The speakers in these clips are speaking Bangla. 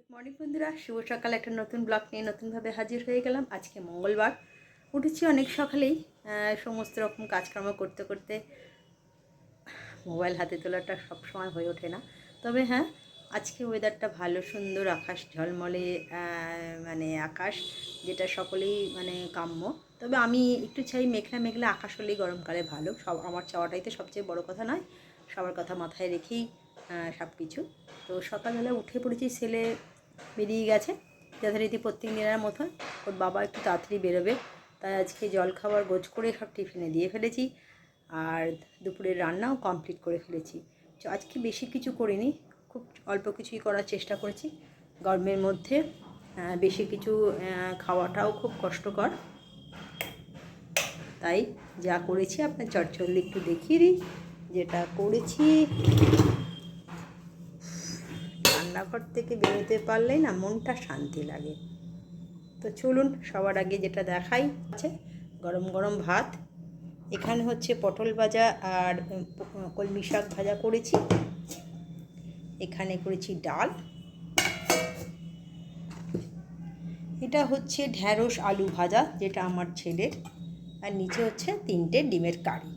মর্নিং বন্ধুরা, শুভ সকাল। একটা নতুন ব্লগ নিয়ে নতুনভাবে হাজির হয়ে গেলাম। আজকে মঙ্গলবার, উঠেছি অনেক সকালেই। সমস্ত রকম কাজকর্ম করতে করতে মোবাইল হাতে তোলাটা সব সময় হয়ে ওঠে না। তবে হ্যাঁ, আজকে ওয়েদারটা ভালো, সুন্দর আকাশ, ঝলমলে মানে আকাশ, যেটা সকলেই মানে কাম্য। তবে আমি একটু চাই মেঘলা মেঘলা আকাশ হলেই গরমকালে ভালো। আমার চাওয়াটাই তো সবচেয়ে বড় কথা নয়, সবার কথা মাথায় রেখেই সব কিছু। তো সকালবেলা উঠে পড়েছি, ছেলে বেরিয়ে গেছে যথারীতি প্রত্যেক দিনের মতন। ওর বাবা একটু তাড়াতাড়ি বেরোবে, তাই আজকে জলখাবার গোছ করে সব টিফিনে দিয়ে ফেলেছি, আর দুপুরের রান্নাও কমপ্লিট করে ফেলেছি। তো আজকে বেশি কিছু করিনি, খুব অল্প কিছুই করার চেষ্টা করেছি। গরমের মধ্যে বেশি কিছু খাওয়াটাও খুব কষ্টকর, তাই যা করেছি আপনার চটজলদি একটু দেখিয়ে দিই। যেটা করেছি, রান্নাঘর থেকে বেরোতে পারলেই না মনটা শান্তি লাগে। তো চলুন সবার আগে যেটা দেখাই আছে গরম গরম ভাত। এখানে হচ্ছে পটল ভাজা আর কলমি শাক ভাজা করেছি। এখানে করেছি ডাল। এটা হচ্ছে ঢ্যাঁড়স আলু ভাজা, যেটা আমার ছেলের। আর নিচে হচ্ছে 3টে ডিমের কারি।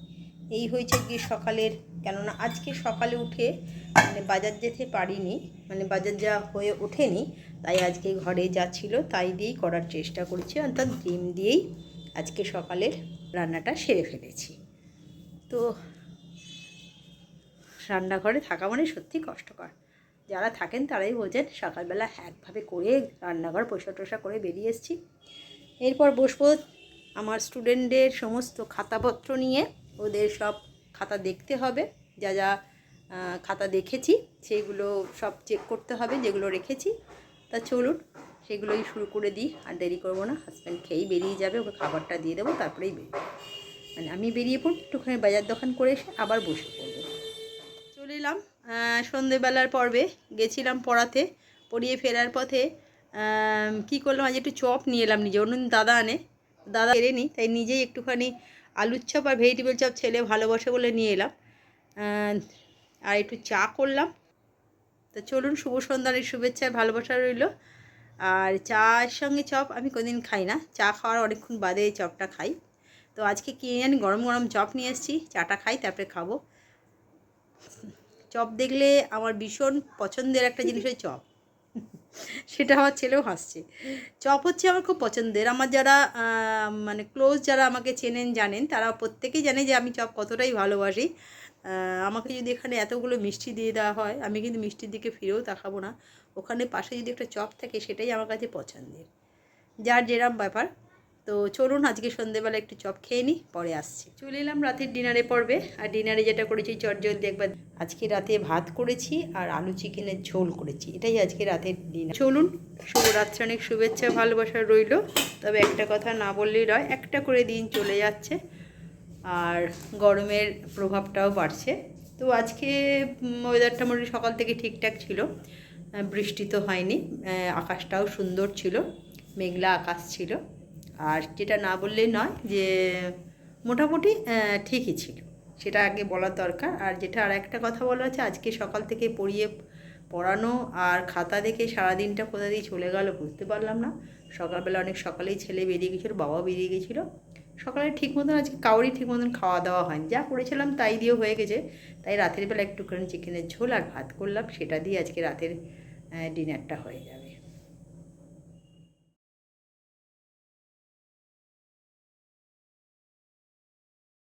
এই হয়েছে গিয়ে সকালের। কেননা আজকে সকালে উঠে মানে বাজার যেতে পারিনি, মানে বাজার যা হয়ে ওঠেনি, তাই আজকে ঘরে যা ছিল তাই দিয়েই করার চেষ্টা করেছি। অর্থাৎ ডিম দিয়েই আজকে সকালের রান্নাটা সেরে ফেলেছি। তো রান্নাঘরে থাকা মানে সত্যি কষ্টকর। যারা থাকেন তারাই বোঝেন। সকালবেলা একভাবে করে রান্নাঘর পরিষ্কার টরিষ্কার করে বেরিয়ে এসেছি। এরপর বসবো আমার স্টুডেন্টদের সমস্ত খাতাপত্র নিয়ে। ওদের সব খাতা দেখতে হবে, যা যা খাতা দেখেছি সেইগুলো সব চেক করতে হবে, যেগুলো রেখেছি। তা চলুন সেগুলোই শুরু করে দিই, আর দেরি করবো না। হাজব্যান্ড খেয়েই বেরিয়ে যাবে, ওকে খাবারটা দিয়ে দেবো, তারপরেই বেরিয়ে মানে আমি বেরিয়ে পড়ব। একটুখানি বাজার দোকান করে এসে আবার বসে পড়বো। চলে এলাম সন্ধেবেলার পর্বে। গেছিলাম পড়াতে, পড়িয়ে ফেরার পথে কি করলাম, আজ একটু চপ নিয়ে এলাম নিজে। অন্য দাদা আনে, দাদা এলেনি, তাই নিজেই একটুখানি আলুর চপ আর ভেজিটেবল চপ ছেলে ভালোবাসে বলে নিয়ে এলাম। আর একটু চা করলাম। তো চলুন, শুভ সন্ধ্যার শুভেচ্ছা আর ভালোবাসা রইল। আর চায়ের সঙ্গে চপ আমি কোনোদিন খাই না, চা খাওয়ার অনেকক্ষণ বাদে এই চপটা খাই। তো আজকে কিনে জানি গরম গরম চপ নিয়ে এসেছি, চাটা খাই তারপরে খাবো। চপ দেখলে আমার ভীষণ পছন্দের একটা জিনিস হয় চপ। সেটা আমার ছেলেও হাসছে। চপ হচ্ছে আমার খুব পছন্দের। আমার যারা মানে ক্লোজ, যারা আমাকে চেনেন জানেন, তারা প্রত্যেকেই জানে যে আমি চপ কতটাই ভালোবাসি। আমাকে যদি এখানে এতগুলো মিষ্টি দিয়ে দেওয়া হয়, আমি কিন্তু মিষ্টির দিকে ফিরেও তাকাবো না। ওখানে পাশে যদি একটা চপ থাকে, সেটাই আমার কাছে পছন্দের। যার যেরম ব্যাপার। তো চলুন আজকে সন্ধ্যেবেলা একটু চপ খেয়ে নিই, পরে আসছি। চলে এলাম রাতের ডিনারে পর্বে। আর ডিনারে যেটা করেছি চটজলদি একবার। আজকে রাতে ভাত করেছি আর আলু চিকেনের ঝোল করেছি, এটাই আজকে রাতের ডিনার। চলুন, শুভরাত্রি, অনেক শুভেচ্ছা ভালোবাসা রইল। তবে একটা কথা না বললেই নয়, একটা করে দিন চলে যাচ্ছে আর গরমের প্রভাবটাও বাড়ছে। তো আজকে ওয়েদারটা মোটামুটি সকাল থেকে ঠিকঠাক ছিল, বৃষ্টি তো হয়নি, আকাশটাও সুন্দর ছিল, মেঘলা আকাশ ছিল। আর যেটা না বললেই নয় যে মোটামুটি ঠিকই ছিল, সেটা আগে বলার দরকার। আর যেটা আর একটা কথা বলা আছে, আজকে সকাল থেকে পড়ানো আর খাতা দেখে সারাদিনটা কোথা দিয়ে চলে গেল বুঝতে পারলাম না। সকালবেলা অনেক সকালেই ছেলে বেরিয়ে গেছিলো, বাবাও বেরিয়ে গেছিলো। সকালে ঠিক মতন আজকে কাউরই ঠিক মতন খাওয়া দাওয়া হয়নি, যা করেছিলাম তাই দিয়ে হয়ে গেছে। তাই রাতের বেলা একটুখানি চিকেনের ঝোল আর ভাত করলাম, সেটা দিয়ে আজকে রাতের ডিনারটা হয়ে যাবে।